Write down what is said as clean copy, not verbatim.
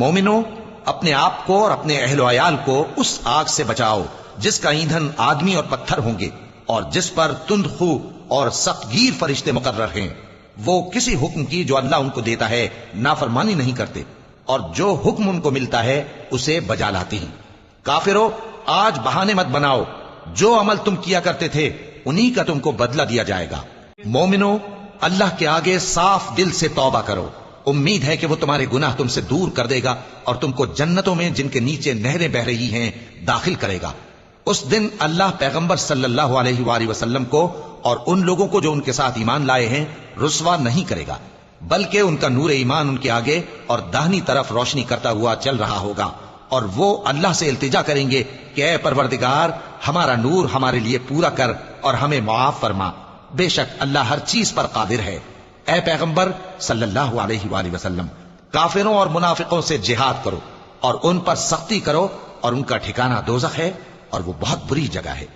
مومنو، اپنے آپ کو اور اپنے اہل و عیال کو اس آگ سے بچاؤ جس کا ایندھن آدمی اور پتھر ہوں گے، اور جس پر تند خو اور سخت گیر فرشتے مقرر ہیں۔ وہ کسی حکم کی جو اللہ ان کو دیتا ہے نافرمانی نہیں کرتے، اور جو حکم ان کو ملتا ہے اسے بجا لاتے ہیں۔ کافرو، آج بہانے مت بناؤ، جو عمل تم کیا کرتے تھے انہی کا تم کو بدلہ دیا جائے گا۔ مومنو، اللہ کے آگے صاف دل سے توبہ کرو، امید ہے کہ وہ تمہارے گناہ تم سے دور کر دے گا اور تم کو جنتوں میں جن کے نیچے نہریں بہ رہی ہیں داخل کرے گا۔ اس دن اللہ پیغمبر صلی اللہ علیہ وآلہ وسلم کو اور ان لوگوں کو جو ان کے ساتھ ایمان لائے ہیں رسوا نہیں کرے گا، بلکہ ان کا نور ایمان ان کے آگے اور داہنی طرف روشنی کرتا ہوا چل رہا ہوگا، اور وہ اللہ سے التجا کریں گے کہ اے پروردگار، ہمارا نور ہمارے لیے پورا کر اور ہمیں معاف فرما، بے شک اللہ ہر چیز پر قادر ہے۔ اے پیغمبر صلی اللہ علیہ وآلہ وسلم، کافروں اور منافقوں سے جہاد کرو اور ان پر سختی کرو، اور ان کا ٹھکانہ دوزخ ہے اور وہ بہت بری جگہ ہے۔